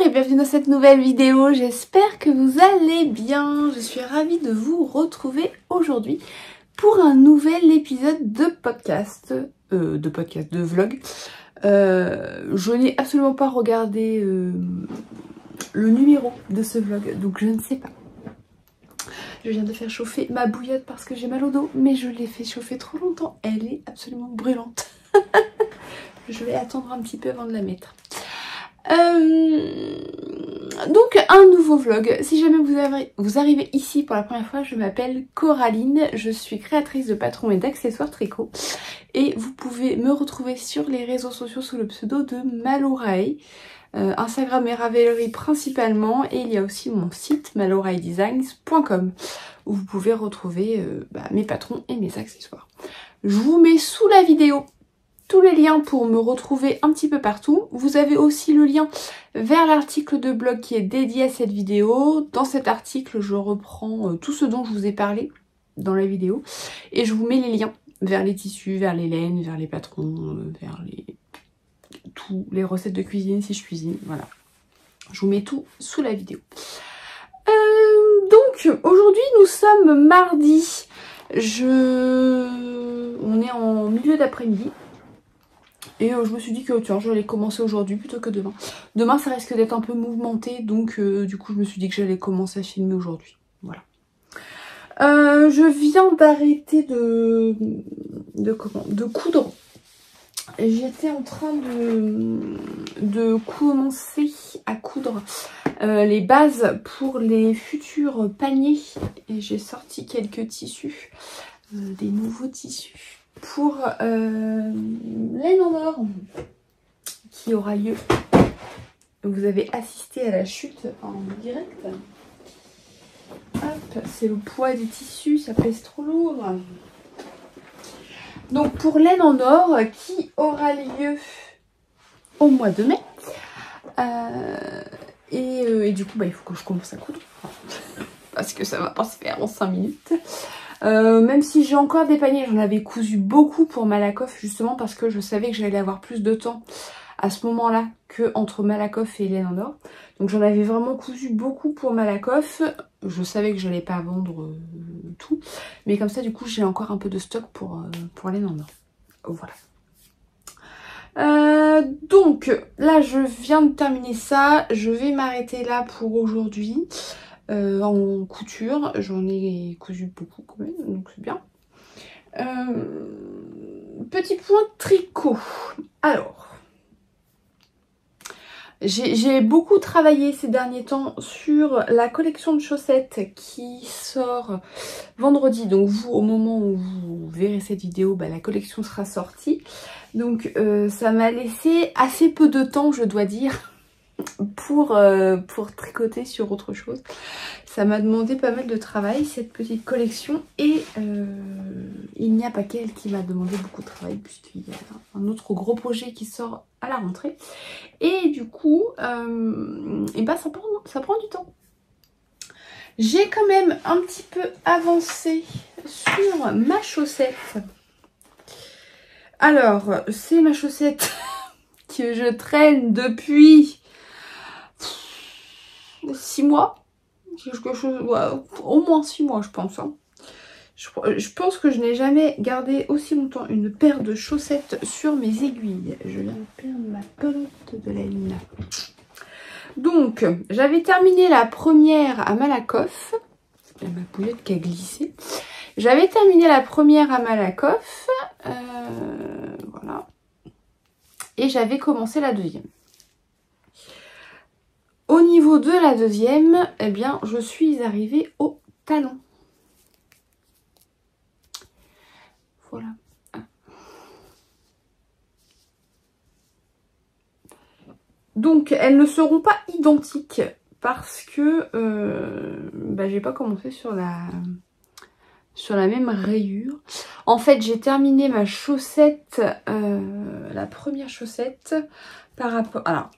et bienvenue dans cette nouvelle vidéo, j'espère que vous allez bien. Je suis ravie de vous retrouver aujourd'hui pour un nouvel épisode de podcast, de vlog. Je n'ai absolument pas regardé le numéro de ce vlog, donc je ne sais pas. Je viens de faire chauffer ma bouillotte parce que j'ai mal au dos, mais je l'ai fait chauffer trop longtemps, elle est absolument brûlante. Je vais attendre un petit peu avant de la mettre. Donc un nouveau vlog. Si jamais vous arrivez ici pour la première fois, je m'appelle Coraline, je suis créatrice de patrons et d'accessoires tricot et vous pouvez me retrouver sur les réseaux sociaux sous le pseudo de Malorae, Instagram et Ravelry principalement, et il y a aussi mon site maloraedesigns.com où vous pouvez retrouver mes patrons et mes accessoires. Je vous mets sous la vidéo tous les liens pour me retrouver un petit peu partout. Vous avez aussi le lien vers l'article de blog qui est dédié à cette vidéo. Dans cet article, je reprends tout ce dont je vous ai parlé dans la vidéo. Et je vous mets les liens vers les tissus, vers les laines, vers les patrons, vers les recettes de cuisine si je cuisine. Voilà. Je vous mets tout sous la vidéo. Donc, aujourd'hui, nous sommes mardi. On est en milieu d'après-midi. Et je me suis dit que tiens, j'allais commencer aujourd'hui plutôt que demain. Demain, ça risque d'être un peu mouvementé, donc du coup, je me suis dit que j'allais commencer à filmer aujourd'hui. Voilà. Je viens d'arrêter de coudre. J'étais en train de commencer à coudre les bases pour les futurs paniers. Et j'ai sorti quelques tissus, des nouveaux tissus. Pour laine en or qui aura lieu. Vous avez assisté à la chute en direct. Hop, c'est le poids des tissus, ça pèse trop lourd. Donc pour laine en or qui aura lieu au mois de mai. Et du coup, il faut que je commence à coudre. Parce que ça va pas se faire en 5 minutes. Même si j'ai encore des paniers, j'en avais cousu beaucoup pour Malakoff justement parce que je savais que j'allais avoir plus de temps à ce moment-là que entre Malakoff et laine en or. Donc j'en avais vraiment cousu beaucoup pour Malakoff. Je savais que j'allais pas vendre tout, mais comme ça du coup j'ai encore un peu de stock pour laine en or. Voilà. Donc là je viens de terminer ça, je vais m'arrêter là pour aujourd'hui. En couture, j'en ai cousu beaucoup quand même, donc c'est bien. Petit point tricot. Alors, j'ai beaucoup travaillé ces derniers temps sur la collection de chaussettes qui sort vendredi. Donc vous, au moment où vous verrez cette vidéo, la collection sera sortie. Donc ça m'a laissé assez peu de temps, je dois dire, pour tricoter sur autre chose. Ça m'a demandé pas mal de travail cette petite collection et il n'y a pas qu'elle qui m'a demandé beaucoup de travail puisqu'il y a un autre gros projet qui sort à la rentrée et du coup ça prend du temps. J'ai quand même un petit peu avancé sur ma chaussette. Alors c'est ma chaussette que je traîne depuis 6 mois, quelque chose, ouais, au moins 6 mois je pense. Hein. Je pense que je n'ai jamais gardé aussi longtemps une paire de chaussettes sur mes aiguilles. Je viens de perdre ma pelote de laine. Donc j'avais terminé la première à Malakoff. Ma bouillotte qui a glissé. J'avais terminé la première à Malakoff. Voilà. Et j'avais commencé la deuxième. Au niveau de la deuxième, eh bien, je suis arrivée au talon. Voilà. Donc, elles ne seront pas identiques parce que j'ai pas commencé sur la même rayure. En fait, j'ai terminé ma chaussette, la première chaussette par rapport... Alors,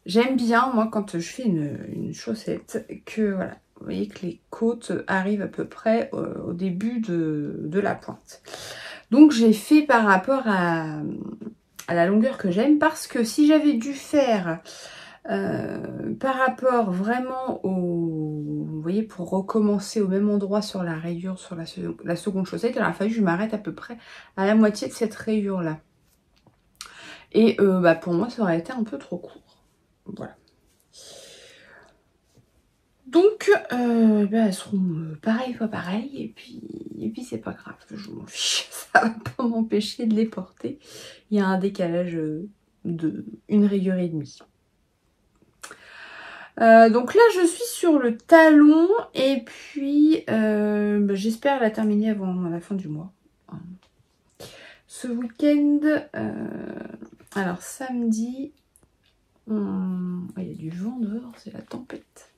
j'aime bien, moi, quand je fais une chaussette, que voilà, vous voyez que les côtes arrivent à peu près au début de la pointe. Donc, j'ai fait par rapport à la longueur que j'aime, parce que si j'avais dû faire Par rapport vraiment au... Vous voyez, pour recommencer au même endroit sur la rayure, sur la seconde chaussette, il a fallu que je m'arrête à peu près à la moitié de cette rayure-là. Et bah pour moi, ça aurait été un peu trop court. Voilà. Donc, bah, elles seront pareilles, pas pareilles. Et puis c'est pas grave, je m'en fiche. Ça va pas m'empêcher de les porter. Il y a un décalage de 1 rayure et demie. Donc là je suis sur le talon et puis bah, j'espère la terminer avant la fin du mois. Ce week-end, alors samedi, il y a du vent dehors, c'est la tempête.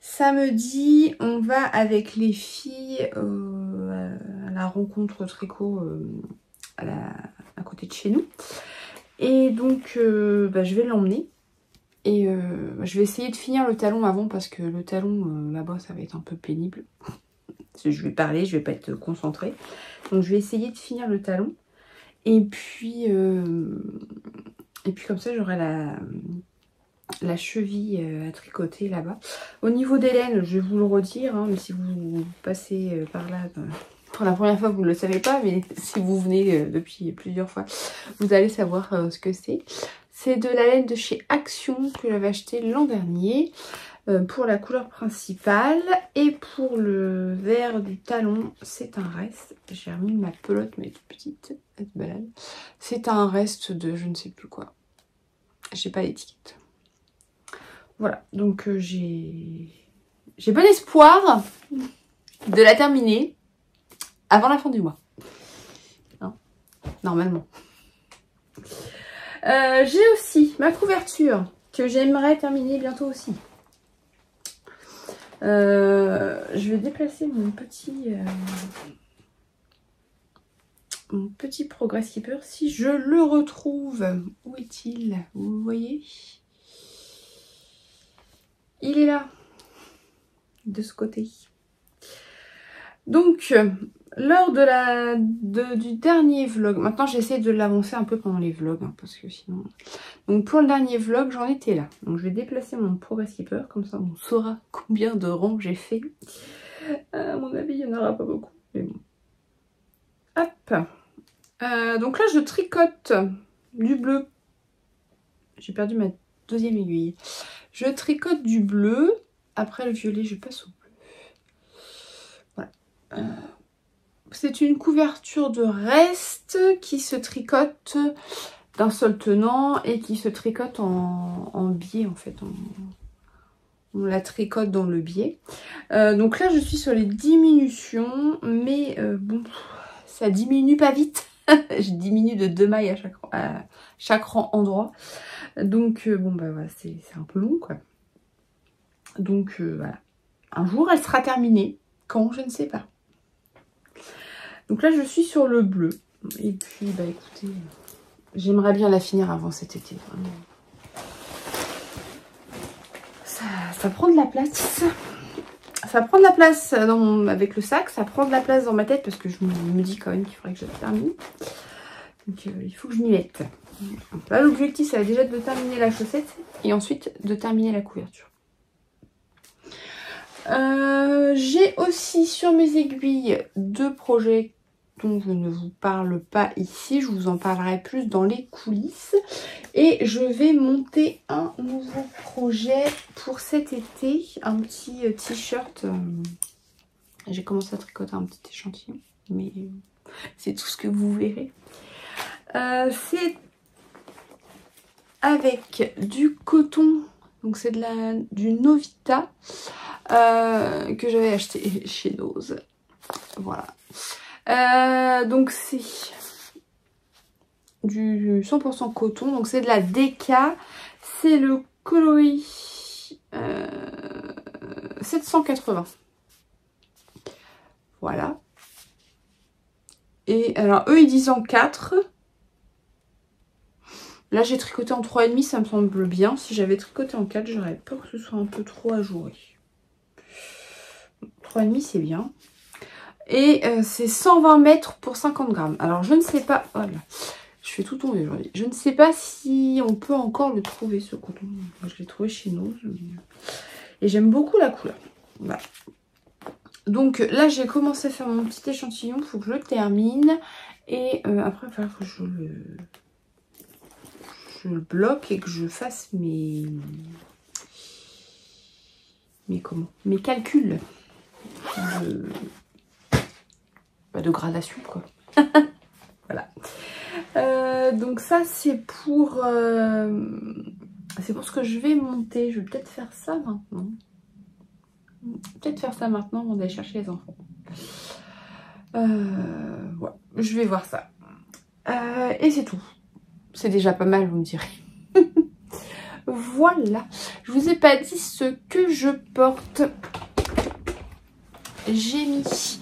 Samedi, on va avec les filles à la rencontre tricot à côté de chez nous. Et donc bah, je vais l'emmener. Et je vais essayer de finir le talon avant parce que le talon là-bas ça va être un peu pénible. Je vais parler, je vais pas être concentrée. Donc je vais essayer de finir le talon. Et puis comme ça j'aurai la cheville à tricoter là-bas. Au niveau des laines, je vais vous le redire, hein, mais si vous passez par là pour la première fois vous ne le savez pas, mais si vous venez depuis plusieurs fois, vous allez savoir ce que c'est. C'est de la laine de chez Action que j'avais acheté l'an dernier pour la couleur principale. Et pour le vert du talon, c'est un reste. J'ai remis ma pelote, mais toute petite, elle se balade. C'est un reste de je ne sais plus quoi. J'ai pas l'étiquette. Voilà, donc j'ai bon espoir de la terminer avant la fin du mois. Hein, normalement. J'ai aussi ma couverture que j'aimerais terminer bientôt aussi. Je vais déplacer mon petit Progress Keeper si je le retrouve. Où est-il? Vous voyez? Il est là, de ce côté. Donc, lors du dernier vlog, maintenant j'essaie de l'avancer un peu pendant les vlogs, hein, parce que sinon... Donc pour le dernier vlog, j'en étais là. Donc je vais déplacer mon Progress Keeper, comme ça on saura combien de rangs j'ai fait. À mon avis, il n'y en aura pas beaucoup, mais bon. Hop. Donc là, je tricote du bleu. J'ai perdu ma deuxième aiguille. Je tricote du bleu. Après le violet, je passe au bleu. Voilà. C'est une couverture de reste qui se tricote d'un seul tenant et qui se tricote en biais en fait. On la tricote dans le biais. Donc là, je suis sur les diminutions, mais bon, ça diminue pas vite. Je diminue de 2 mailles à chaque rang endroit. Donc bon bah voilà, c'est un peu long quoi. Donc voilà. Un jour elle sera terminée. Quand, je ne sais pas. Donc là je suis sur le bleu. Et puis bah écoutez, j'aimerais bien la finir avant cet été. Vraiment. Ça prend de la place. Ça prend de la place avec le sac, ça prend de la place dans ma tête parce que je me dis quand même qu'il faudrait que je la termine. Donc il faut que je m'y mette. Là l'objectif ça va déjà de terminer la chaussette et ensuite de terminer la couverture. J'ai aussi sur mes aiguilles 2 projets dont je ne vous parle pas ici. Je vous en parlerai plus dans les coulisses. Et je vais monter un nouveau projet pour cet été. Un petit t-shirt. J'ai commencé à tricoter un petit échantillon. Mais c'est tout ce que vous verrez. C'est avec du coton. Donc c'est du Novita. Que j'avais acheté chez Nose. Voilà. Donc c'est du 100% coton. Donc c'est de la DK. C'est le coloris 780. Voilà. Et alors eux ils disent en 4. Là j'ai tricoté en 3,5, ça me semble bien. Si j'avais tricoté en 4, j'aurais peur que ce soit un peu trop ajouré. 3,5 c'est bien. Et c'est 120 mètres pour 50 grammes. Alors je ne sais pas. Voilà. Je fais tout tomber aujourd'hui. Je ne sais pas si on peut encore le trouver ce coton. Moi, je l'ai trouvé chez nous. Et j'aime beaucoup la couleur. Voilà. Donc là, j'ai commencé à faire mon petit échantillon. Il faut que je le termine. Et après, il va falloir que je le bloque et que je fasse mes calculs de gradation, quoi. Voilà. Donc ça, c'est pour ce que je vais monter. Je vais peut-être faire ça maintenant. Avant d'aller chercher les enfants. Voilà. Je vais voir ça. Et c'est tout. C'est déjà pas mal, vous me direz. Voilà. Je vous ai pas dit ce que je porte. J'ai mis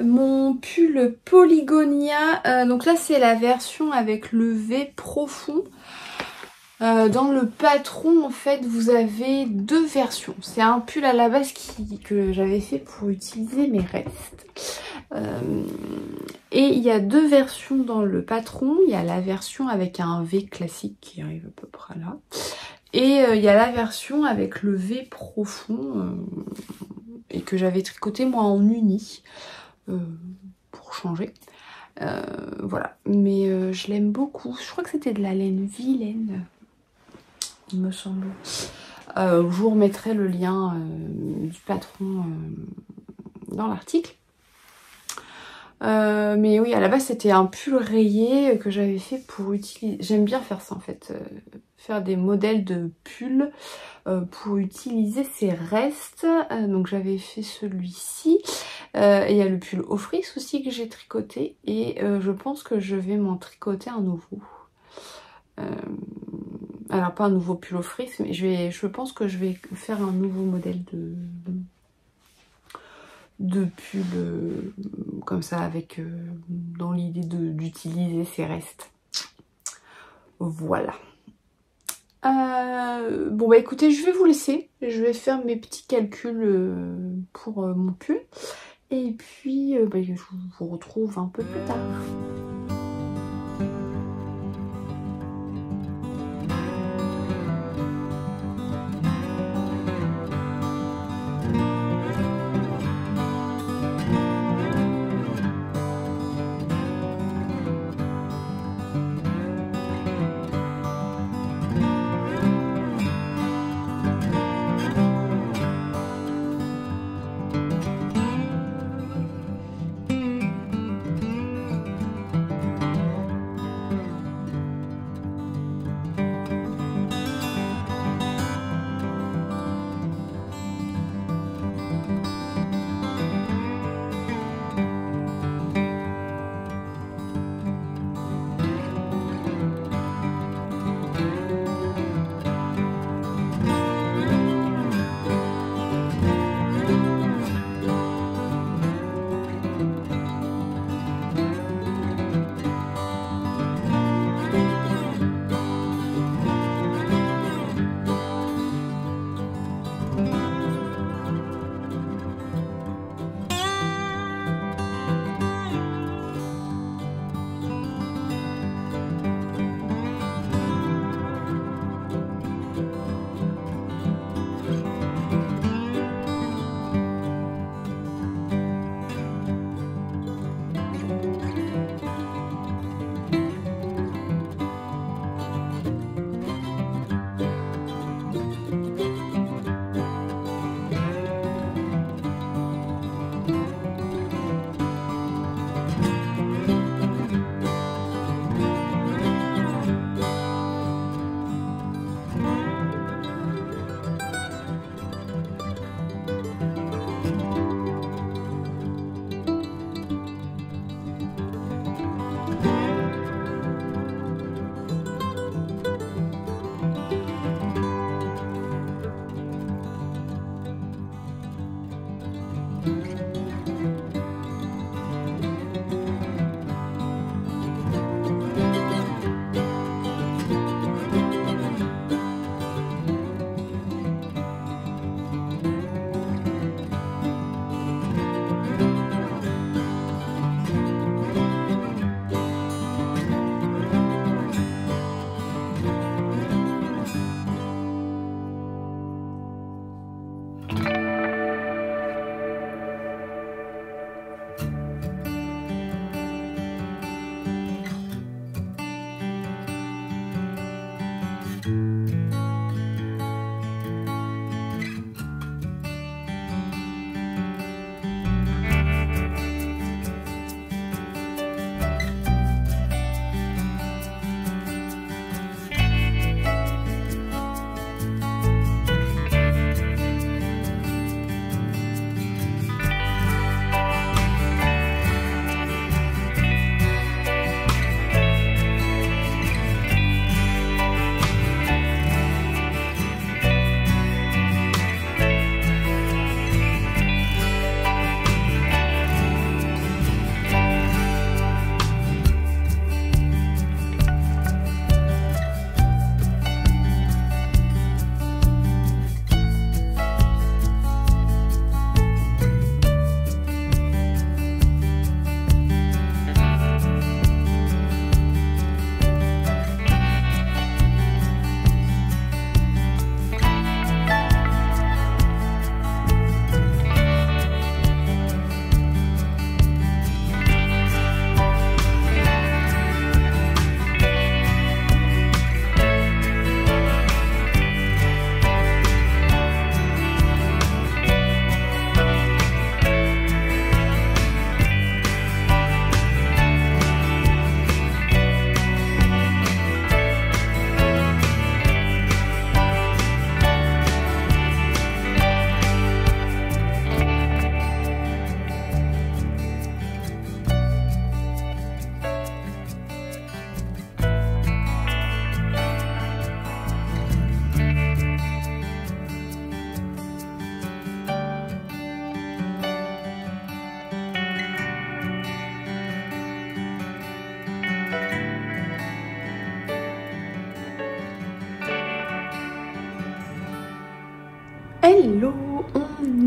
mon pull Polygonia. Donc là, c'est la version avec le V profond. Dans le patron, en fait, vous avez deux versions. C'est un pull à la base que j'avais fait pour utiliser mes restes. Et il y a deux versions dans le patron. Il y a la version avec un V classique qui arrive à peu près là. Et il y a la version avec le V profond et que j'avais tricoté moi en uni pour changer. Voilà. Mais je l'aime beaucoup. Je crois que c'était de la laine vilaine, il me semble. Je vous remettrai le lien du patron dans l'article. Mais oui, à la base c'était un pull rayé que j'avais fait pour utiliser. J'aime bien faire ça en fait, faire des modèles de pulls pour utiliser ces restes. Donc j'avais fait celui-ci. Et il y a le pull Ofrix aussi que j'ai tricoté. Et je pense que je vais m'en tricoter un nouveau. Alors pas un nouveau pull Ofrix, mais je pense que je vais faire un nouveau modèle de pull comme ça avec dans l'idée d'utiliser ces restes. Voilà. Bon bah écoutez, je vais vous laisser. Je vais faire mes petits calculs pour mon pull. Et puis bah, je vous retrouve un peu plus tard.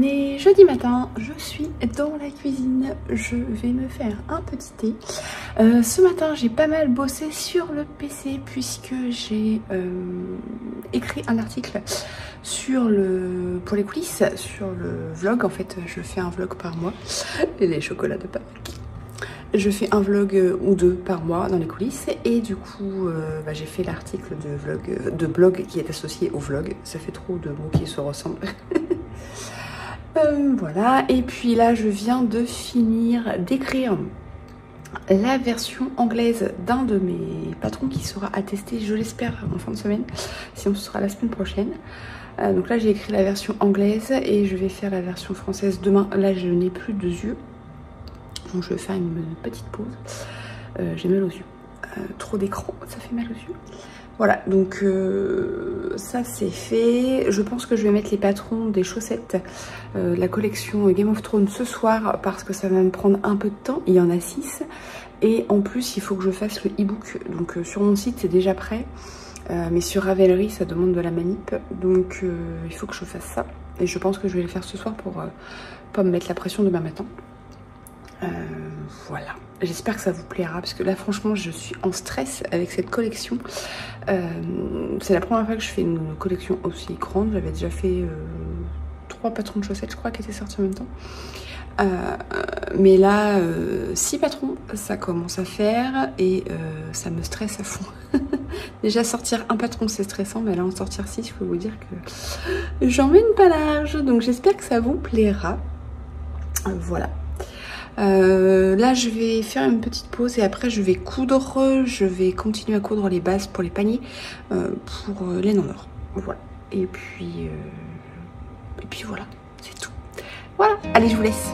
On est jeudi matin, je suis dans la cuisine, je vais me faire un petit thé. Ce matin j'ai pas mal bossé sur le PC puisque j'ai écrit un article pour les coulisses, sur le vlog. En fait je fais un vlog par mois, et les chocolats de Pâques. Je fais un vlog ou deux par mois dans les coulisses et du coup j'ai fait l'article de blog qui est associé au vlog. Ça fait trop de mots qui se ressemblent. Voilà, et puis là je viens de finir d'écrire la version anglaise d'un de mes patrons qui sera attesté, je l'espère, en fin de semaine, sinon ce sera la semaine prochaine. Donc là j'ai écrit la version anglaise et je vais faire la version française demain. Là je n'ai plus de yeux, donc je vais faire une petite pause. J'ai mal aux yeux, trop d'écran, ça fait mal aux yeux. Voilà, donc ça c'est fait. Je pense que je vais mettre les patrons des chaussettes, la collection Game of Thrones ce soir parce que ça va me prendre un peu de temps. Il y en a 6 et en plus il faut que je fasse le e-book. Donc sur mon site c'est déjà prêt, mais sur Ravelry ça demande de la manip. Donc il faut que je fasse ça et je pense que je vais le faire ce soir pour pas me mettre la pression demain matin. Voilà, j'espère que ça vous plaira parce que là franchement je suis en stress avec cette collection. C'est la première fois que je fais une collection aussi grande. J'avais déjà fait 3 patrons de chaussettes je crois qui étaient sortis en même temps, mais là 6 patrons ça commence à faire et ça me stresse à fond. Déjà sortir un patron c'est stressant, mais là en sortir 6 je peux vous dire que j'en mène pas large, donc j'espère que ça vous plaira. Voilà. Là je vais faire une petite pause et après je vais coudre, je vais continuer à coudre les bases pour les paniers pour laine en or. Voilà, et puis voilà, c'est tout. Voilà, allez je vous laisse.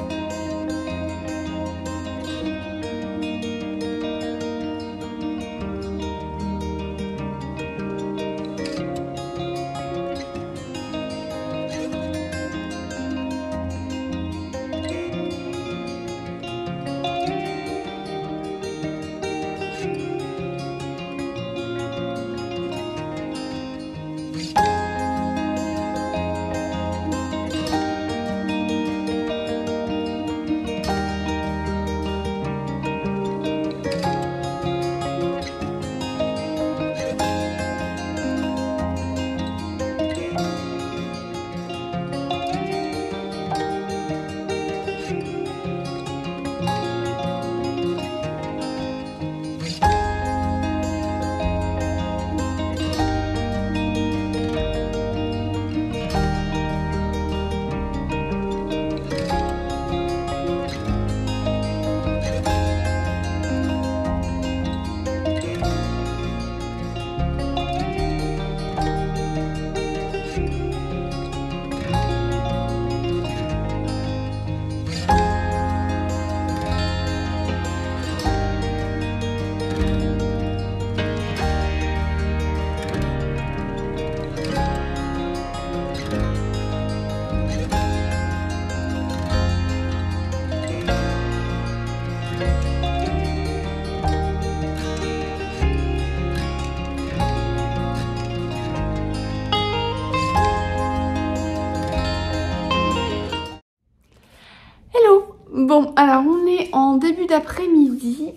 Bon, alors on est en début d'après-midi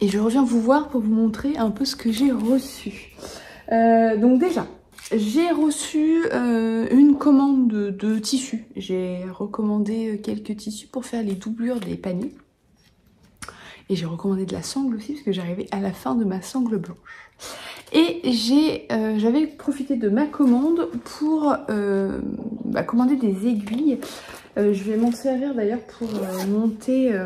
et je reviens vous voir pour vous montrer un peu ce que j'ai reçu. Donc déjà, j'ai reçu une commande de tissus. J'ai recommandé quelques tissus pour faire les doublures des paniers. Et j'ai recommandé de la sangle aussi parce que j'arrivais à la fin de ma sangle blanche. Et j'avais profité de ma commande pour commander des aiguilles. Je vais m'en servir d'ailleurs pour monter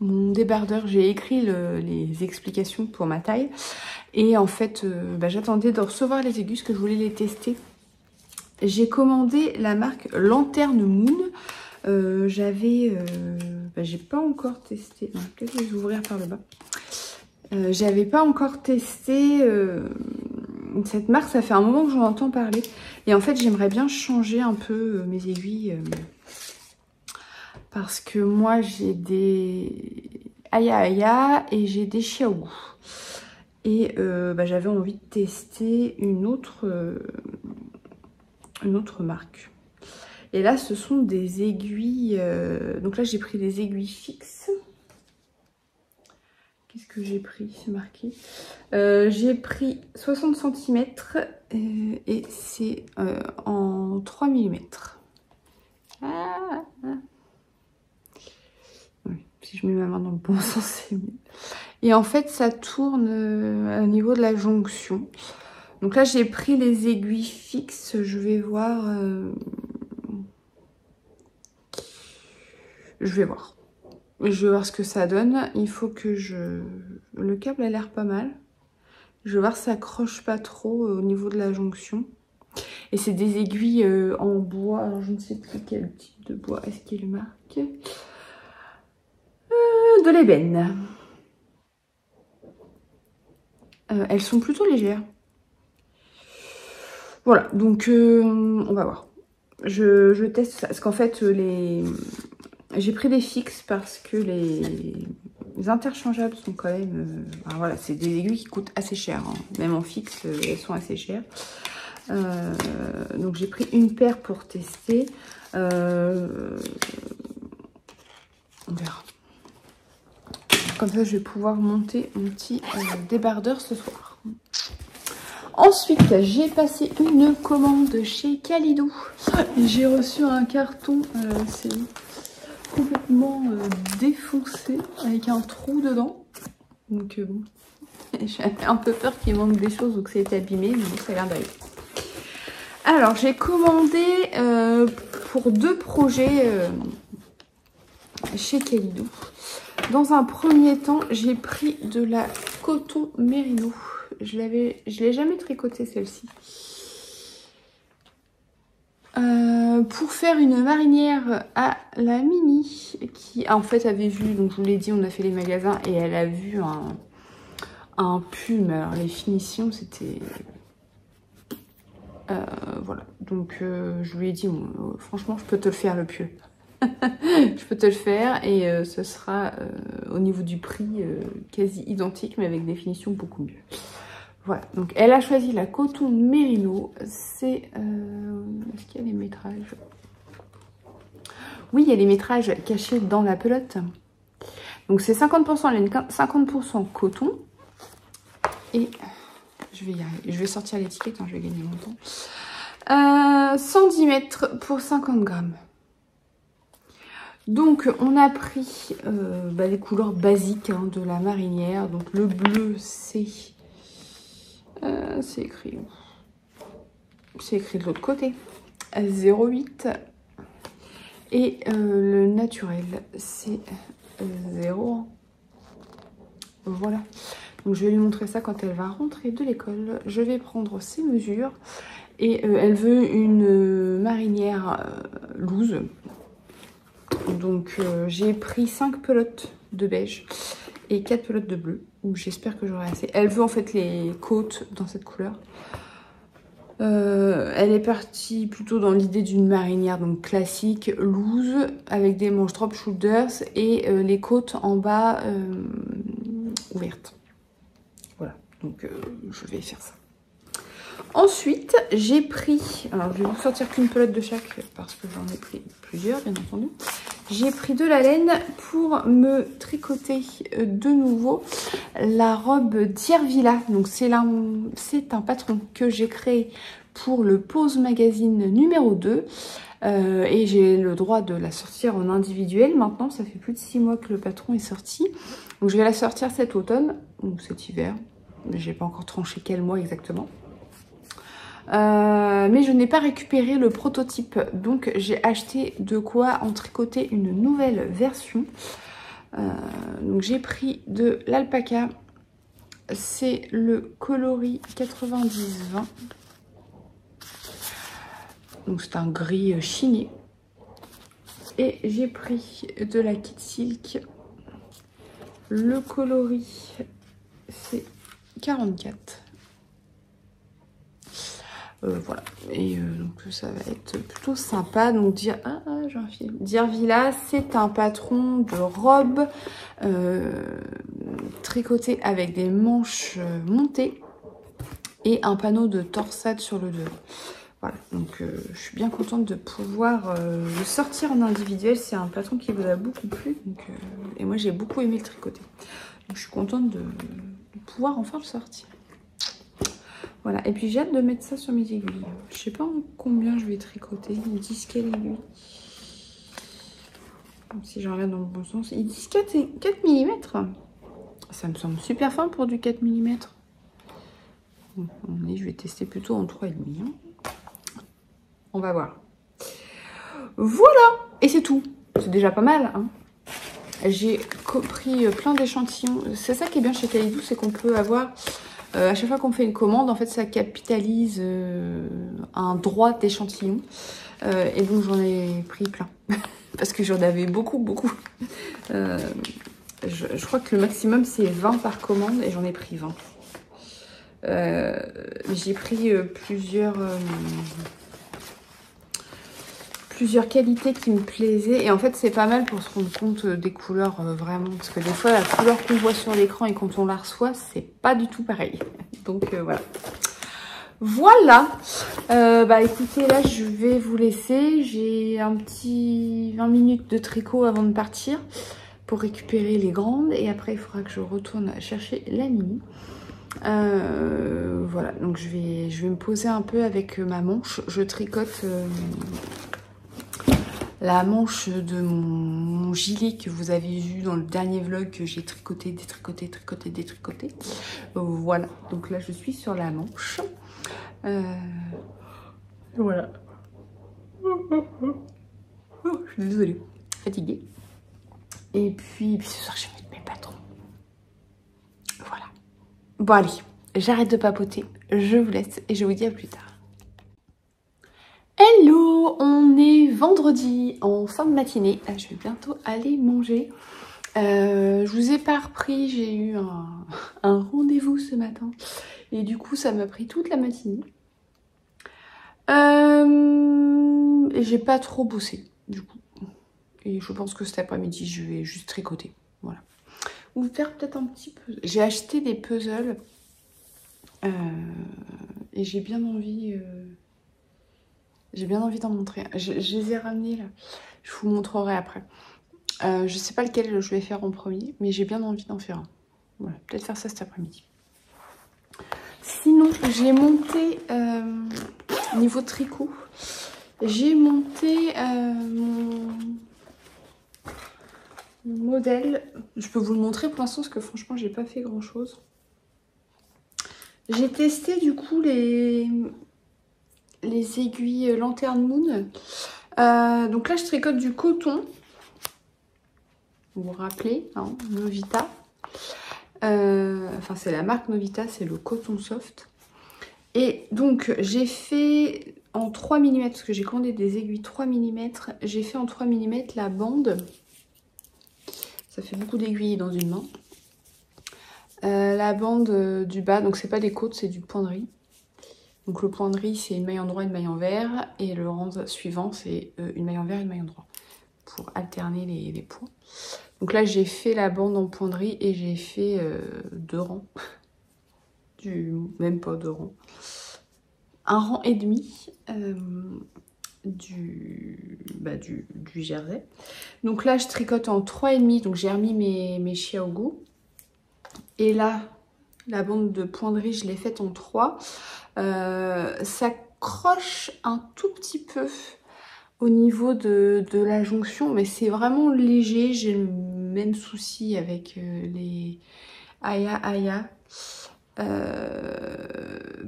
mon débardeur. J'ai écrit les explications pour ma taille. Et en fait, j'attendais de recevoir les aiguilles parce que je voulais les tester. J'ai commandé la marque Lanterne Moon. J'ai pas encore testé. Peut-être les ouvrir par le bas. J'avais pas encore testé cette marque, ça fait un moment que j'en entends parler. Et en fait, j'aimerais bien changer un peu mes aiguilles. Parce que moi, j'ai des Aya Aya et j'ai des Xiaowu. Et j'avais envie de tester une autre marque. Et là, ce sont des aiguilles. Donc là, j'ai pris des aiguilles fixes. Qu'est-ce que j'ai pris? C'est marqué. J'ai pris 60 cm et c'est en 3 mm. Ah, ah. Oui, si je mets ma main dans le bon sens, c'est mieux. Et en fait, ça tourne au niveau de la jonction. Donc là, j'ai pris les aiguilles fixes. Je vais voir. Je vais voir. Je vais voir ce que ça donne. Il faut que je... Le câble a l'air pas mal. Je vais voir si ça accroche pas trop au niveau de la jonction. Et c'est des aiguilles en bois. Alors, je ne sais plus quel type de bois. Est-ce qu'il marque de l'ébène. Elles sont plutôt légères. Voilà, donc on va voir. Je teste ça. Parce qu'en fait, j'ai pris des fixes parce que les interchangeables sont quand même... voilà, c'est des aiguilles qui coûtent assez cher. Hein. Même en fixe, elles sont assez chères. Donc j'ai pris une paire pour tester. On verra. Comme ça, je vais pouvoir monter mon petit débardeur ce soir. Ensuite, j'ai passé une commande chez Calidou. J'ai reçu un carton, c'est complètement défoncé, avec un trou dedans. Donc bon, j'ai un peu peur qu'il manque des choses ou que ça ait été abîmé, mais bon, ça a l'air d'aller. Alors, j'ai commandé pour 2 projets chez Calidou. Dans un premier temps, j'ai pris de la coton mérino. Je l'ai jamais tricoté celle-ci. Pour faire une marinière à la Mini, qui en fait avait vu, donc je vous l'ai dit, on a fait les magasins et elle a vu un pull, mais alors les finitions c'était... voilà, donc je lui ai dit, franchement je peux te le faire le pull. Je peux te le faire et ce sera au niveau du prix quasi identique mais avec des finitions beaucoup mieux. Voilà, donc elle a choisi la coton mérino. C'est... est-ce qu'il y a les métrages? Oui, il y a les métrages cachés dans la pelote. Donc c'est 50% laine, 50% coton. Et je vais y arriver. Je vais sortir l'étiquette, hein, je vais gagner mon temps. 110 mètres pour 50 grammes. Donc on a pris les couleurs basiques hein, de la marinière. Donc le bleu c'est écrit où? C'est écrit de l'autre côté. 0,8. Et le naturel c'est 0. Voilà. Donc je vais lui montrer ça quand elle va rentrer de l'école. Je vais prendre ses mesures. Et elle veut une marinière loose. Donc j'ai pris 5 pelotes de beige et 4 pelotes de bleu. J'espère que j'aurai assez. Elle veut en fait les côtes dans cette couleur. Elle est partie plutôt dans l'idée d'une marinière donc classique, loose, avec des manches drop shoulders et les côtes en bas ouvertes. Voilà, donc je vais faire ça. Ensuite, j'ai pris, alors je vais vous sortir qu'une pelote de chaque parce que j'en ai pris plusieurs bien entendu. J'ai pris de la laine pour me tricoter de nouveau la robe d'Irvilla. Donc c'est un patron que j'ai créé pour le Pose Magazine numéro 2. Et j'ai le droit de la sortir en individuel. Maintenant, ça fait plus de 6 mois que le patron est sorti. Donc je vais la sortir cet automne ou cet hiver. J'ai pas encore tranché quel mois exactement. Mais je n'ai pas récupéré le prototype, donc j'ai acheté de quoi en tricoter une nouvelle version. Donc j'ai pris de l'alpaca, c'est le coloris 90-20, donc c'est un gris chiné. Et j'ai pris de la Kit Silk, le coloris c'est 44. Voilà, et donc ça va être plutôt sympa. Donc j'ai un film. D'Irvilla, c'est un patron de robe tricoté avec des manches montées et un panneau de torsade sur le devant. Voilà, donc je suis bien contente de pouvoir le sortir en individuel. C'est un patron qui vous a beaucoup plu. Donc, et moi, j'ai beaucoup aimé le tricoter. Donc, je suis contente de pouvoir enfin le sortir. Voilà, et puis j'ai hâte de mettre ça sur mes aiguilles. Je sais pas en combien je vais tricoter. Ils disent quelle aiguille. Si je regarde dans le bon sens, ils disent 4 mm. Ça me semble super fin pour du 4 mm. Bon, je vais tester plutôt en 3,5. Hein. On va voir. Voilà, et c'est tout. C'est déjà pas mal. Hein. J'ai pris plein d'échantillons. C'est ça qui est bien chez Kalidou, c'est qu'on peut avoir... à chaque fois qu'on fait une commande, en fait, ça capitalise un droit d'échantillon. Et donc, j'en ai pris plein. Parce que j'en avais beaucoup. Je crois que le maximum, c'est 20 par commande. Et j'en ai pris 20. J'ai pris plusieurs qualités qui me plaisaient. Et en fait, c'est pas mal pour se rendre compte des couleurs vraiment. Parce que des fois, la couleur qu'on voit sur l'écran et quand on la reçoit, c'est pas du tout pareil. Donc, voilà. Voilà. Bah, écoutez, là, je vais vous laisser. J'ai un petit 20 minutes de tricot avant de partir pour récupérer les grandes. Et après, il faudra que je retourne chercher la mini. Voilà. Donc, je vais me poser un peu avec ma manche. Je tricote... la manche de mon gilet que vous avez vu dans le dernier vlog que j'ai tricoté, détricoté. Voilà, donc là je suis sur la manche. Voilà. Oh, je suis désolée, fatiguée. Et puis ce soir je vais mettre mes patrons. Voilà. Bon allez, j'arrête de papoter, je vous laisse et je vous dis à plus tard. Hello, on est vendredi en fin de matinée. Je vais bientôt aller manger. Je vous ai pas repris, j'ai eu un rendez-vous ce matin. Et du coup, ça m'a pris toute la matinée. Et j'ai pas trop bossé, du coup. Et je pense que cet après-midi, je vais juste tricoter. Voilà. Ou faire peut-être un petit puzzle. J'ai acheté des puzzles. Et j'ai bien envie... d'en montrer. Je les ai ramenés là. Je vous montrerai après. Je sais pas lequel je vais faire en premier, mais j'ai bien envie d'en faire un. Voilà, peut-être faire ça cet après-midi. Sinon, j'ai monté niveau tricot. J'ai monté mon modèle. Je peux vous le montrer pour l'instant parce que franchement, j'ai pas fait grand chose. J'ai testé du coup les aiguilles Lanterne Moon. Donc là, je tricote du coton. Vous vous rappelez, hein, Novita. Enfin, c'est la marque Novita, c'est le coton soft. Et donc, j'ai fait en 3 mm, parce que j'ai commandé des aiguilles 3 mm. J'ai fait en 3 mm la bande. Ça fait beaucoup d'aiguilles dans une main. La bande du bas, donc c'est pas des côtes, c'est du point de riz. Donc le point de riz, c'est une maille en droit, une maille en vert. Et le rang suivant, c'est une maille en vert, une maille en droit. Pour alterner les points. Donc là, j'ai fait la bande en point de riz et j'ai fait 2 rangs. Même pas 2 rangs. 1 rang et demi du jersey. Donc là, je tricote en 3,5. Donc j'ai remis mes Chiaogu. Et là, la bande de point de riz, je l'ai faite en 3. Ça croche un tout petit peu au niveau de la jonction, mais c'est vraiment léger. J'ai le même souci avec les Aya.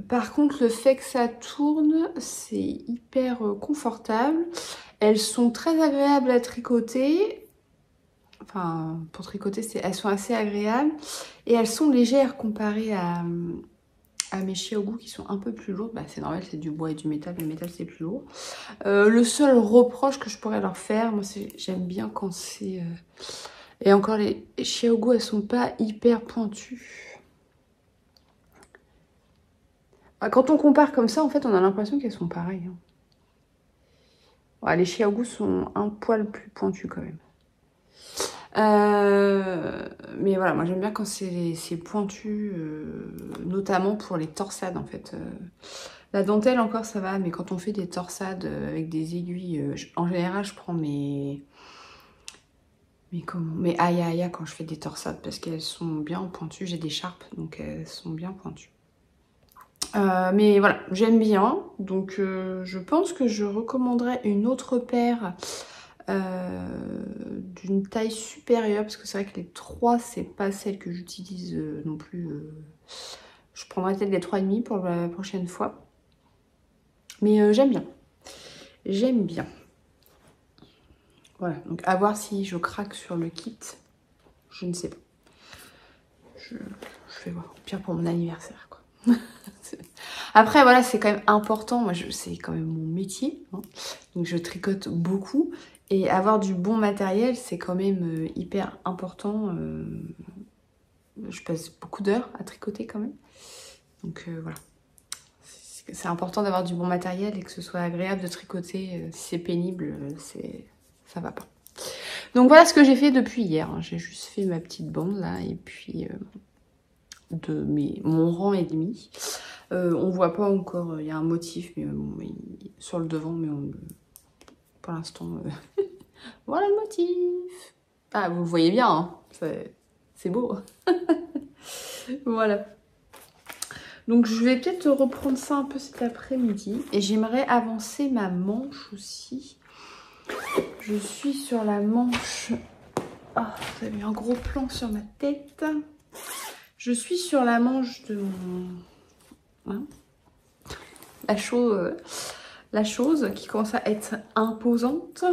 Par contre, le fait que ça tourne, c'est hyper confortable. Elles sont très agréables à tricoter. Enfin, pour tricoter, elles sont assez agréables. Et elles sont légères comparées à mes Chiaogu qui sont un peu plus lourdes. Bah, c'est normal, c'est du bois et du métal. Le métal, c'est plus lourd. Le seul reproche que je pourrais leur faire, moi, j'aime bien quand c'est... Et encore, les Chiaogu, elles sont pas hyper pointues. Quand on compare comme ça, en fait, on a l'impression qu'elles sont pareilles. Hein. Ouais, les Chiaogu sont un poil plus pointus quand même. Mais voilà, moi j'aime bien quand c'est pointu, notamment pour les torsades en fait. La dentelle encore ça va, mais quand on fait des torsades avec des aiguilles, en général je prends mes aïe quand je fais des torsades parce qu'elles sont bien pointues. J'ai des charpes donc elles sont bien pointues. Mais voilà, j'aime bien. Donc je pense que je recommanderais une autre paire d'une taille supérieure. Parce que c'est vrai que les 3, c'est pas celle que j'utilise non plus. Je prendrai peut-être les 3,5 pour la prochaine fois. Mais j'aime bien. J'aime bien. Voilà, donc à voir si je craque sur le kit. Je ne sais pas. Je vais voir. Au pire pour mon anniversaire, quoi. Après, voilà, c'est quand même important. Moi, c'est quand même mon métier. Hein. Donc, je tricote beaucoup. Et avoir du bon matériel, c'est quand même hyper important. Je passe beaucoup d'heures à tricoter quand même. Donc, voilà. C'est important d'avoir du bon matériel et que ce soit agréable de tricoter. Si c'est pénible, ça va pas. Donc, voilà ce que j'ai fait depuis hier. Hein. J'ai juste fait ma petite bande, là. Et puis, mon rang et demi. On voit pas encore, il y a un motif mais, sur le devant, mais pour l'instant, voilà le motif. Ah, vous le voyez bien, hein, c'est beau. Voilà. Donc je vais peut-être reprendre ça un peu cet après-midi. Et j'aimerais avancer ma manche aussi. Je suis sur la manche... Ah, vous avez un gros plan sur ma tête. Je suis sur la manche de mon... Hein, la chose qui commence à être imposante.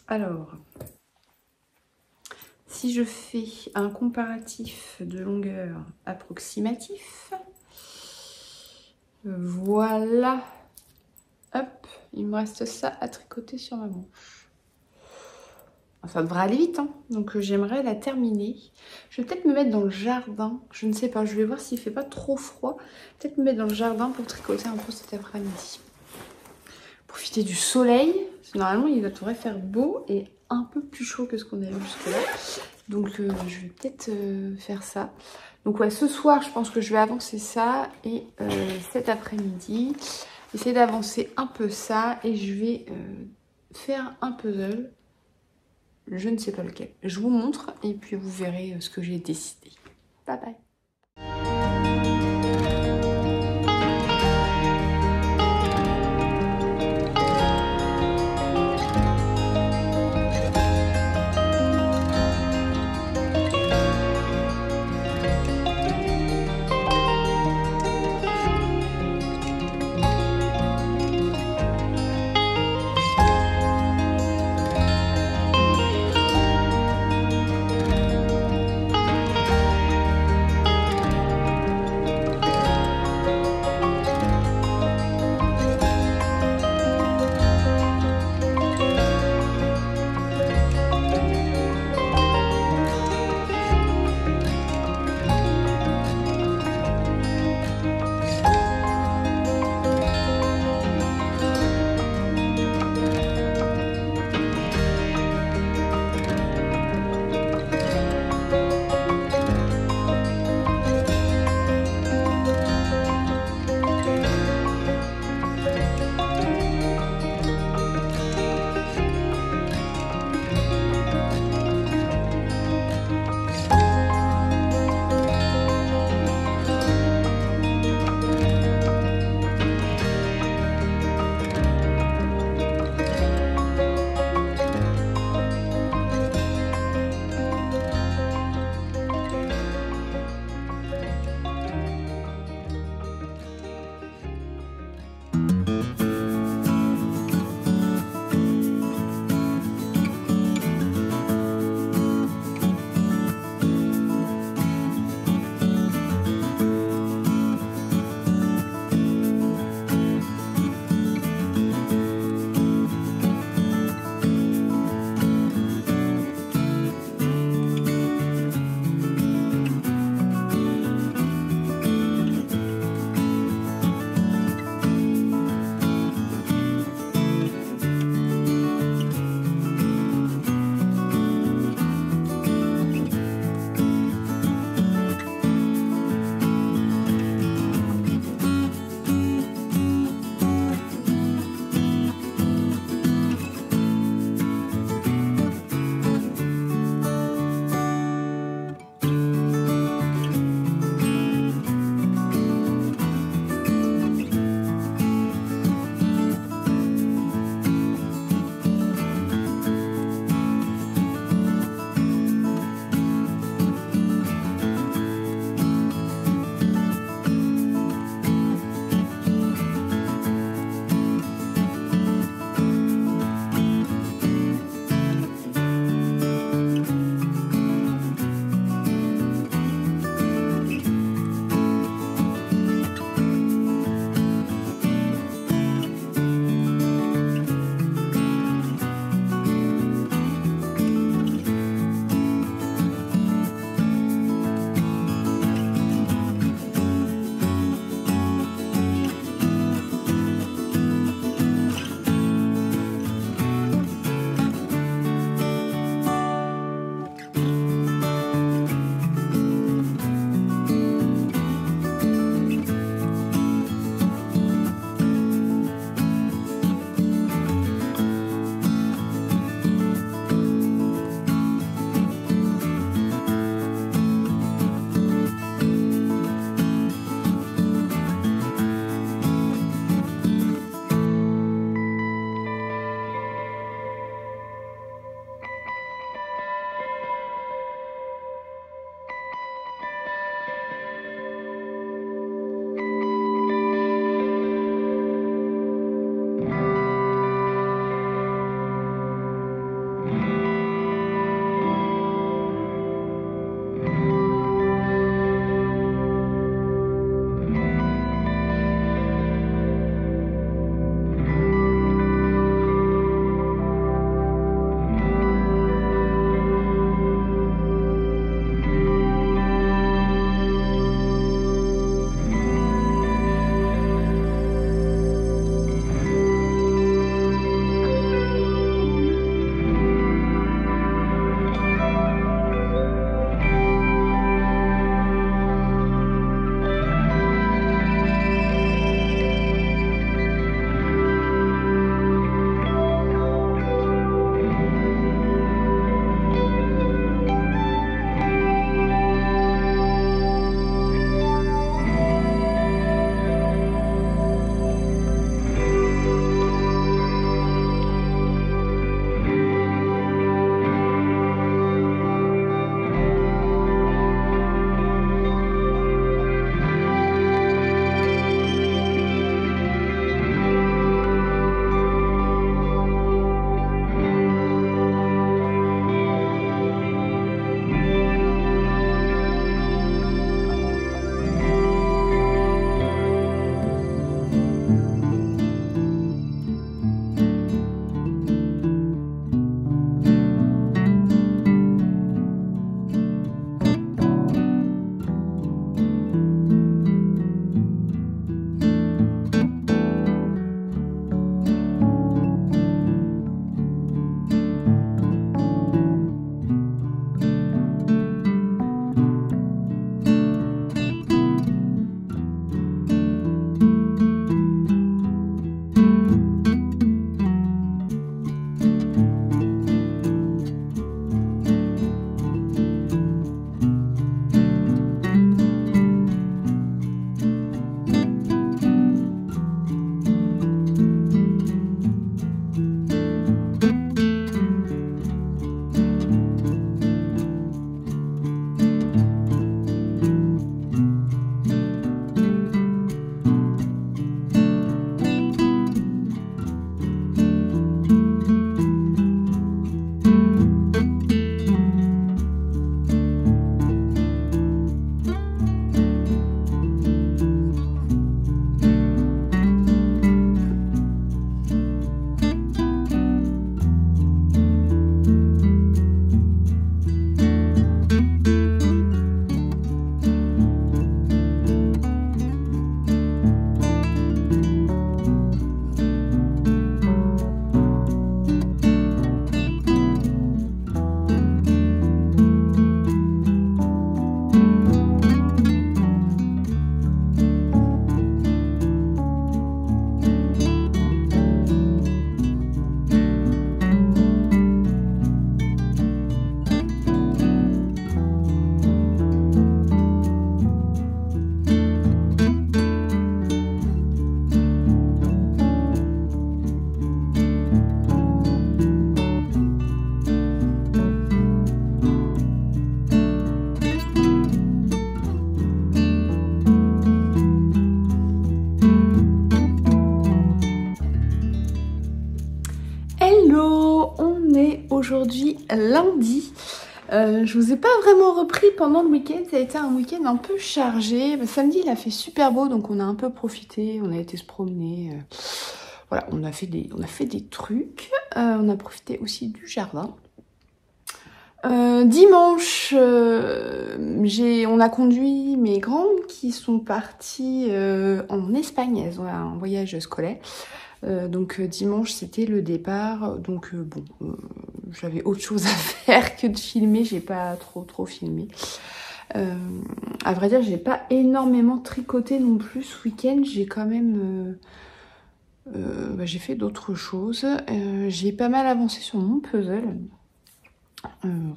Alors, si je fais un comparatif de longueur approximatif, voilà, hop, il me reste ça à tricoter sur ma manche. Ça devrait aller vite, hein. Donc j'aimerais la terminer. Je vais peut-être me mettre dans le jardin, je ne sais pas, je vais voir s'il fait pas trop froid. Peut-être me mettre dans le jardin pour tricoter un peu cet après-midi. Profiter du soleil, parce que normalement il devrait faire beau et un peu plus chaud que ce qu'on a eu jusque-là. Donc je vais peut-être faire ça. Donc ouais, ce soir je pense que je vais avancer ça et cet après-midi, essayer d'avancer un peu ça et je vais faire un puzzle. Je ne sais pas lequel. Je vous montre et puis vous verrez ce que j'ai décidé. Bye bye. aujourd'hui lundi. Je vous ai pas vraiment repris pendant le week-end, ça a été un week-end un peu chargé. Samedi il a fait super beau donc on a un peu profité, on a été se promener. Voilà, on a fait des trucs, on a profité aussi du jardin. Dimanche, on a conduit mes grandes qui sont parties en Espagne, elles ont un voyage scolaire. Donc dimanche c'était le départ, donc bon, j'avais autre chose à faire que de filmer, j'ai pas trop filmé. À vrai dire j'ai pas énormément tricoté non plus ce week-end, j'ai quand même... j'ai fait d'autres choses, j'ai pas mal avancé sur mon puzzle.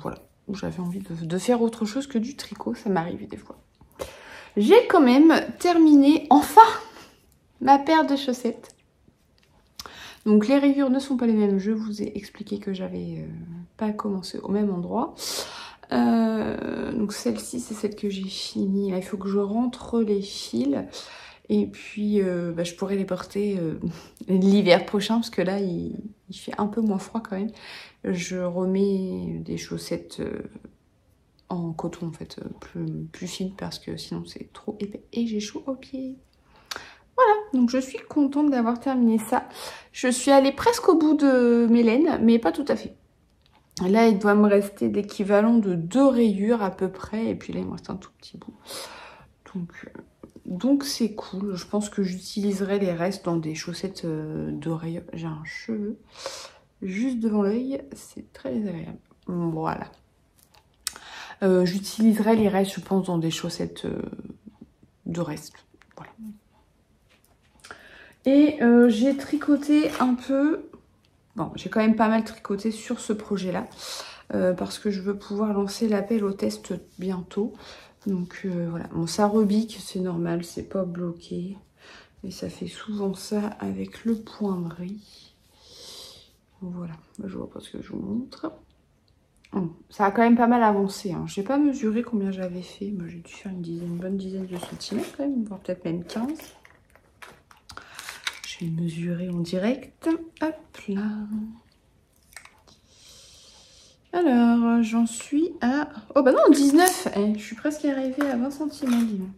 Voilà, j'avais envie de faire autre chose que du tricot, ça m'arrive des fois. J'ai quand même terminé, enfin, ma paire de chaussettes. Donc les rayures ne sont pas les mêmes, je vous ai expliqué que j'avais pas commencé au même endroit. Donc celle-ci, c'est celle que j'ai finie. Là, il faut que je rentre les fils. Et puis, je pourrais les porter l'hiver prochain, parce que là, il fait un peu moins froid quand même. Je remets des chaussettes en coton, en fait, plus fines, parce que sinon c'est trop épais. Et j'ai chaud aux pieds. Voilà, donc je suis contente d'avoir terminé ça. Je suis allée presque au bout de mes laines, mais pas tout à fait. Là, il doit me rester l'équivalent de 2 rayures à peu près. Et puis là, il me reste un tout petit bout. Donc c'est cool, je pense que j'utiliserai les restes dans des chaussettes de rayures. J'ai un cheveu juste devant l'œil, c'est très désagréable. Voilà. J'utiliserai les restes, je pense, dans des chaussettes de reste. Voilà. Et j'ai tricoté un peu... Bon, j'ai quand même pas mal tricoté sur ce projet-là. Parce que je veux pouvoir lancer l'appel au test bientôt. Donc voilà, bon, ça rebique, c'est normal, c'est pas bloqué. Et ça fait souvent ça avec le point de riz. Voilà, je vois pas ce que je vous montre. Bon, ça a quand même pas mal avancé. Hein. J'ai pas mesuré combien j'avais fait. Moi, j'ai dû faire une bonne dizaine de centimètres quand même, voire peut-être même 15. Je vais mesurer en direct. Hop là. Alors, j'en suis à... Oh bah non, 19. Je suis presque arrivée à 20 cm, dis donc.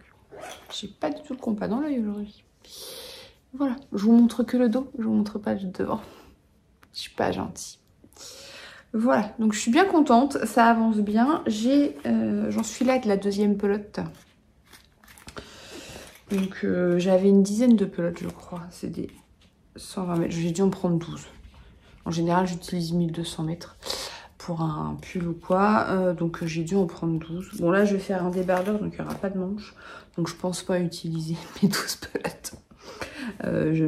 J'ai pas du tout le compas dans l'œil aujourd'hui. Voilà, je vous montre que le dos, je vous montre pas le devant. Je suis pas gentille. Voilà, donc je suis bien contente, ça avance bien. J'en suis là avec la deuxième pelote. Donc j'avais une dizaine de pelotes, je crois. C'est des 120 mètres. J'ai dû en prendre 12. En général, j'utilise 1200 mètres pour un pull ou quoi. Donc j'ai dû en prendre 12. Bon, là, je vais faire un débardeur, donc il n'y aura pas de manche. Donc je pense pas utiliser mes 12 pelotes.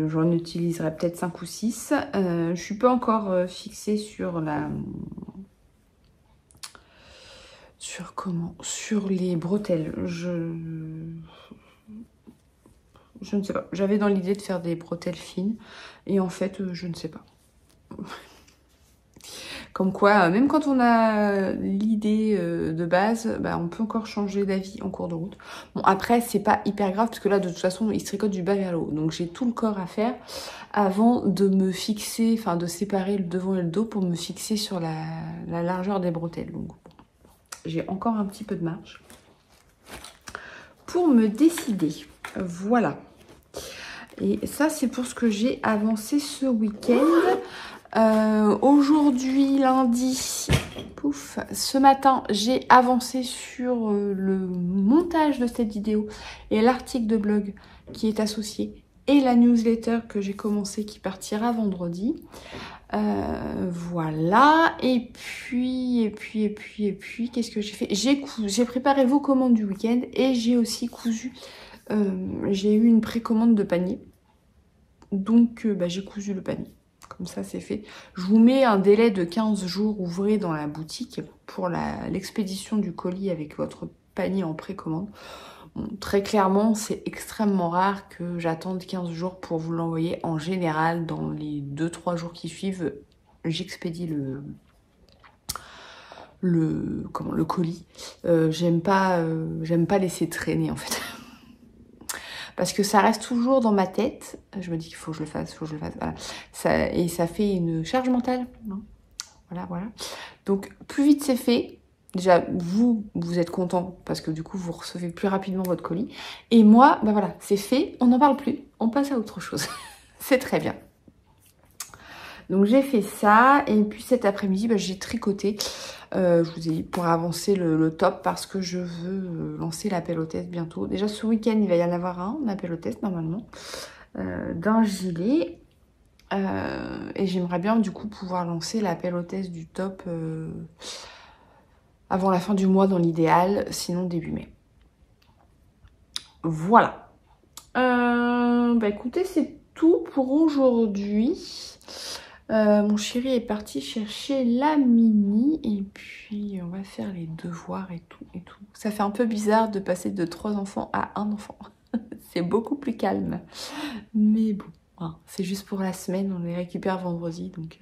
J'en utiliserai peut-être 5 ou 6. Je suis pas encore fixée sur la... Sur les bretelles. Je ne sais pas. J'avais dans l'idée de faire des bretelles fines. Et en fait, je ne sais pas. Comme quoi, même quand on a l'idée de base, on peut encore changer d'avis en cours de route. Bon, après, c'est pas hyper grave, parce que là, de toute façon, il se tricote du bas vers le haut. Donc, j'ai tout le corps à faire avant de me fixer, enfin, de séparer le devant et le dos pour me fixer sur la largeur des bretelles. Donc, bon, j'ai encore un petit peu de marge pour me décider. Voilà. Et ça, c'est pour ce que j'ai avancé ce week-end. Aujourd'hui, lundi, pouf, ce matin, j'ai avancé sur le montage de cette vidéo et l'article de blog qui est associé et la newsletter que j'ai commencé qui partira vendredi. Voilà, et puis, qu'est-ce que j'ai fait? J'ai préparé vos commandes du week-end et j'ai aussi cousu, j'ai eu une précommande de panier. Donc, j'ai cousu le panier. Comme ça, c'est fait. Je vous mets un délai de 15 jours ouvrés dans la boutique pour l'expédition du colis avec votre panier en précommande. Bon, très clairement, c'est extrêmement rare que j'attende 15 jours pour vous l'envoyer. En général, dans les 2-3 jours qui suivent, j'expédie le colis. J'aime pas laisser traîner, en fait. Parce que ça reste toujours dans ma tête. Je me dis qu'il faut que je le fasse, Voilà. Et ça fait une charge mentale. Non, voilà. Donc plus vite c'est fait, déjà vous êtes content parce que du coup vous recevez plus rapidement votre colis. Et moi, bah voilà, c'est fait, on n'en parle plus, on passe à autre chose. C'est très bien. Donc j'ai fait ça et puis cet après-midi bah, j'ai tricoté, je vous ai dit pour avancer le top parce que je veux lancer l'appel aux tests bientôt. Déjà ce week-end il va y en avoir un appel aux tests normalement d'un gilet et j'aimerais bien du coup pouvoir lancer l'appel aux tests du top avant la fin du mois dans l'idéal, sinon début mai. Voilà. Bah écoutez c'est tout pour aujourd'hui. Mon chéri est parti chercher la Mini et puis on va faire les devoirs et tout. Ça fait un peu bizarre de passer de 3 enfants à 1 enfant. C'est beaucoup plus calme. Mais bon, hein, c'est juste pour la semaine, on les récupère vendredi. Donc.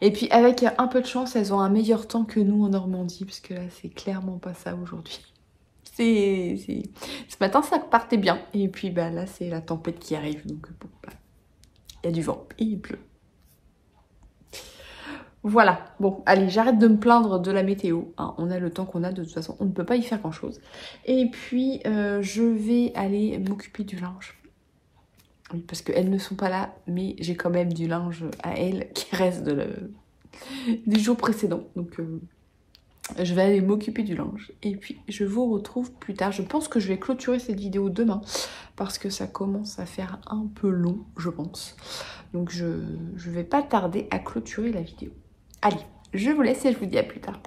Et puis avec un peu de chance, elles ont un meilleur temps que nous en Normandie, parce que là c'est clairement pas ça aujourd'hui. Ce matin ça partait bien et puis bah là c'est la tempête qui arrive. Donc bon, bah, il y a du vent et il pleut. Voilà, bon, allez, j'arrête de me plaindre de la météo. Hein, on a le temps qu'on a, de toute façon, on ne peut pas y faire grand-chose. Et puis, je vais aller m'occuper du linge. Oui, parce qu'elles ne sont pas là, mais j'ai quand même du linge à elles qui reste du jour précédent. Donc, je vais aller m'occuper du linge. Et puis, je vous retrouve plus tard. Je pense que je vais clôturer cette vidéo demain, parce que ça commence à faire un peu long, je pense. Donc, je vais pas tarder à clôturer la vidéo. Allez, je vous laisse et je vous dis à plus tard.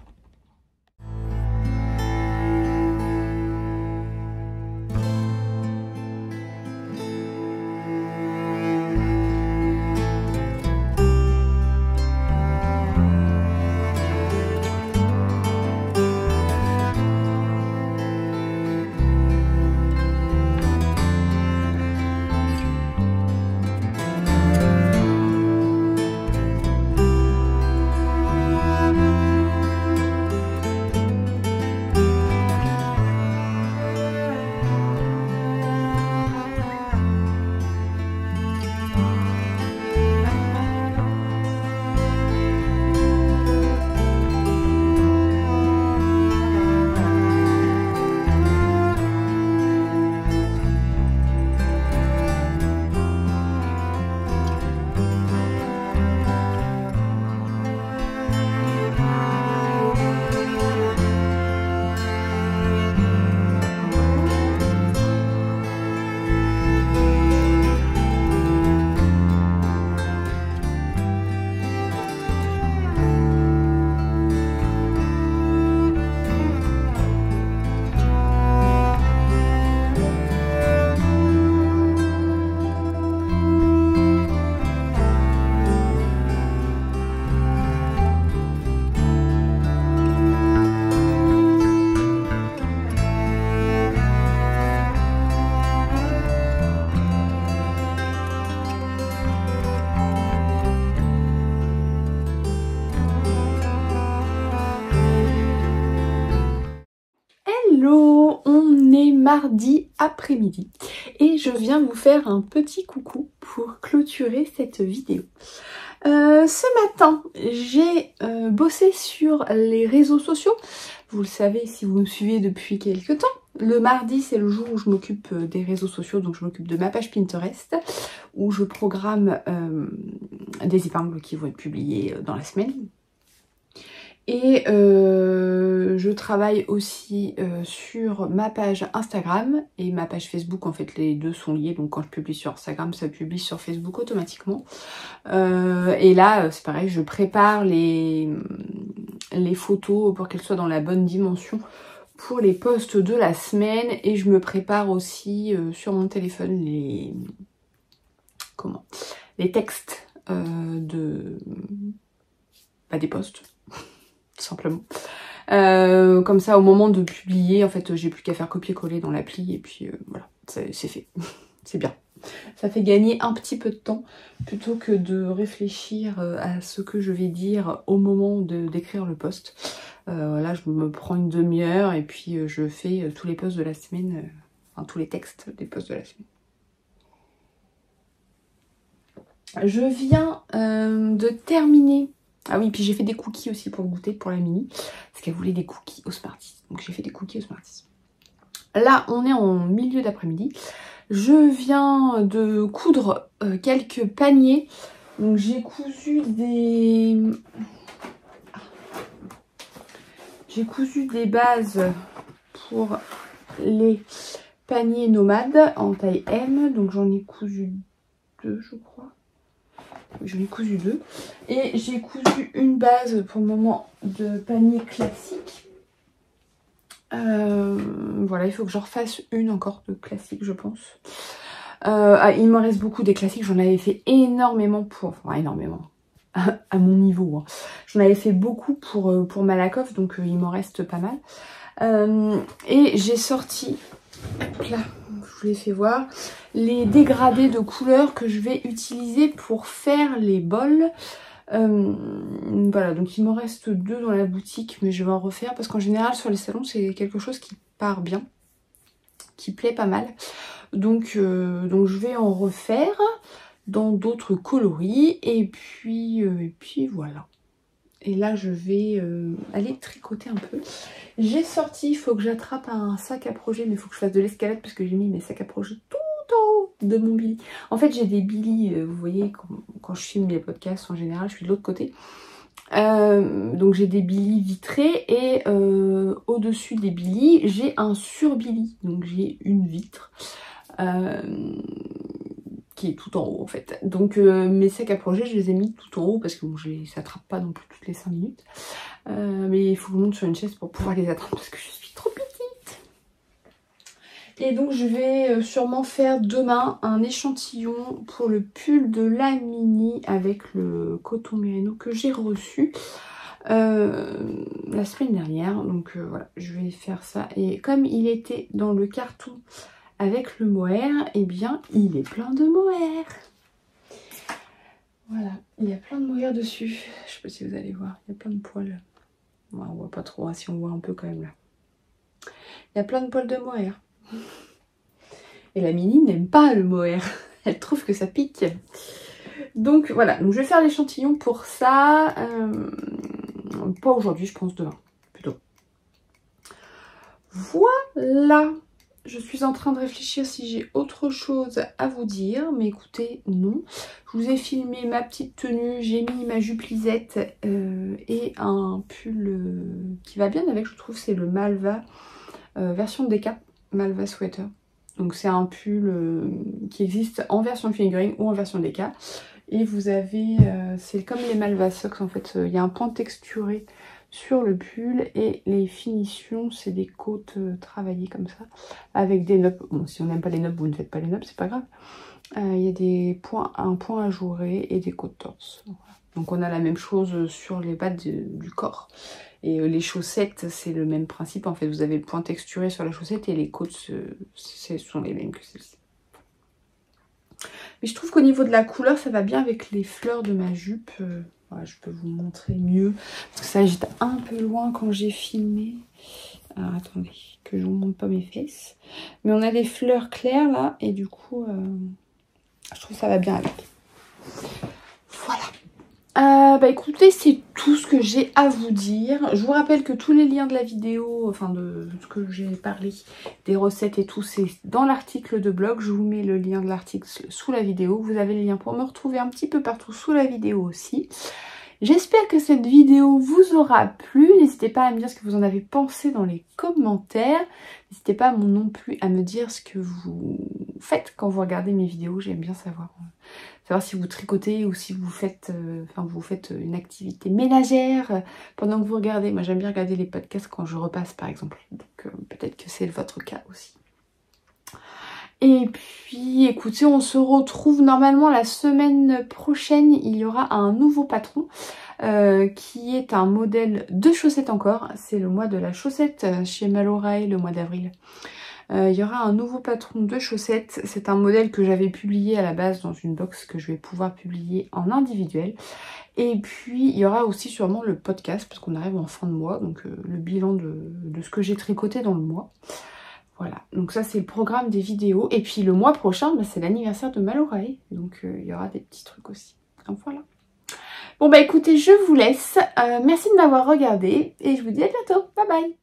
Hello, on est mardi après-midi et je viens vous faire un petit coucou pour clôturer cette vidéo. Ce matin, j'ai bossé sur les réseaux sociaux. Vous le savez si vous me suivez depuis quelques temps. Le mardi, c'est le jour où je m'occupe des réseaux sociaux, donc je m'occupe de ma page Pinterest, où je programme des épingles qui vont être publiées dans la semaine. Et je travaille aussi sur ma page Instagram et ma page Facebook. En fait les deux sont liés, donc quand je publie sur Instagram ça publie sur Facebook automatiquement. Et là c'est pareil, je prépare les photos pour qu'elles soient dans la bonne dimension pour les posts de la semaine. Et je me prépare aussi sur mon téléphone les textes des posts. Simplement. Comme ça au moment de publier, en fait j'ai plus qu'à faire copier-coller dans l'appli et puis voilà, c'est fait. C'est bien. Ça fait gagner un petit peu de temps plutôt que de réfléchir à ce que je vais dire au moment d'écrire le post. Là je me prends une demi-heure et puis je fais tous les posts de la semaine, enfin tous les textes des posts de la semaine. Je viens de terminer Ah oui, puis j'ai fait des cookies aussi pour le goûter, pour la mini. Parce qu'elle voulait des cookies au Smarties. Donc j'ai fait des cookies au Smarties. Là, on est en milieu d'après-midi. Je viens de coudre quelques paniers. Donc j'ai cousu des... J'ai cousu des bases pour les paniers nomades en taille M. Donc j'en ai cousu 2, je crois. J'en ai cousu 2. Et j'ai cousu une base pour le moment de panier classique. Voilà, il faut que j'en refasse une encore de classique, je pense. Il me reste beaucoup des classiques. J'en avais fait énormément pour... Enfin, énormément. À mon niveau. Hein. J'en avais fait beaucoup pour Malakoff, donc il m'en reste pas mal. Et j'ai sorti... Là, je vous les fais voir. Les dégradés de couleurs que je vais utiliser pour faire les bols. Voilà, donc il m'en reste 2 dans la boutique, mais je vais en refaire parce qu'en général sur les salons c'est quelque chose qui part bien, qui plaît pas mal. Donc je vais en refaire dans d'autres coloris et puis voilà. Et là je vais aller tricoter un peu. J'ai sorti, il faut que j'attrape un sac à projet, mais il faut que je fasse de l'escalade parce que j'ai mis mes sacs à projet tout en haut de mon Billy. En fait j'ai des Billy, vous voyez quand je filme les podcasts en général, je suis de l'autre côté. Donc j'ai des Billy vitrés et au-dessus des Billy j'ai un sur-Billy. Donc j'ai une vitre qui est tout en haut en fait. Donc mes sacs à projet je les ai mis tout en haut parce que bon, ça attrape pas non plus toutes les 5 minutes. Mais il faut que je monte sur une chaise pour pouvoir les atteindre parce que je suis trop petite. Et donc je vais sûrement faire demain un échantillon pour le pull de la mini avec le coton mérino que j'ai reçu la semaine dernière. Donc voilà, je vais faire ça. Et comme il était dans le carton avec le mohair, et bien il est plein de mohair. Voilà, il y a plein de mohair dessus. Je sais pas si vous allez voir, il y a plein de poils. Ouais, on voit pas trop, hein, si on voit un peu quand même là. Il y a plein de poils de mohair. Et la mini n'aime pas le mohair. Elle trouve que ça pique. Donc voilà, donc je vais faire l'échantillon pour ça. Pas aujourd'hui, je pense demain, plutôt. Voilà. Je suis en train de réfléchir si j'ai autre chose à vous dire. Mais écoutez, non. Je vous ai filmé ma petite tenue. J'ai mis ma jupe lisette et un pull qui va bien avec, je trouve. C'est le Malva version Deka. Malva Sweater. Donc c'est un pull qui existe en version figurine ou en version Deka. Et vous avez, c'est comme les Malva Socks en fait. Il y a un pan texturé sur le pull et les finitions c'est des côtes travaillées comme ça avec des nœuds. Bon, si on n'aime pas les nœuds, vous ne faites pas les nœuds, c'est pas grave. Il y a des points, un point ajouré et des côtes torse. Voilà. Donc on a la même chose sur les bas du corps. Et les chaussettes, c'est le même principe. En fait, vous avez le point texturé sur la chaussette et les côtes ce sont les mêmes que celles-ci. Mais je trouve qu'au niveau de la couleur, ça va bien avec les fleurs de ma jupe. Voilà, je peux vous montrer mieux. Parce que ça, j'étais un peu loin quand j'ai filmé. Alors, attendez, que je vous montre pas mes fesses. Mais on a des fleurs claires là. Et du coup, je trouve que ça va bien avec. Voilà. Bah écoutez, c'est tout ce que j'ai à vous dire. Je vous rappelle que tous les liens de la vidéo, enfin de ce que j'ai parlé, des recettes et tout, c'est dans l'article de blog. Je vous mets le lien de l'article sous la vidéo. Vous avez le lien pour me retrouver un petit peu partout sous la vidéo aussi. J'espère que cette vidéo vous aura plu. N'hésitez pas à me dire ce que vous en avez pensé dans les commentaires. N'hésitez pas non plus à me dire ce que vous faites quand vous regardez mes vidéos. J'aime bien savoir si vous tricotez ou si vous faites, vous faites une activité ménagère pendant que vous regardez. Moi j'aime bien regarder les podcasts quand je repasse par exemple. Donc peut-être que c'est votre cas aussi. Et puis écoutez, on se retrouve normalement la semaine prochaine. Il y aura un nouveau patron qui est un modèle de chaussettes encore. C'est le mois de la chaussette chez Malorae, le mois d'avril. Il y aura un nouveau patron de chaussettes. C'est un modèle que j'avais publié à la base dans une box que je vais pouvoir publier en individuel. Et puis il y aura aussi sûrement le podcast parce qu'on arrive en fin de mois. Donc le bilan de ce que j'ai tricoté dans le mois. Voilà, donc ça c'est le programme des vidéos. Et puis le mois prochain, bah, c'est l'anniversaire de Malorae. Donc il y aura des petits trucs aussi. Donc voilà. Bon bah écoutez, je vous laisse. Merci de m'avoir regardé et je vous dis à bientôt. Bye bye.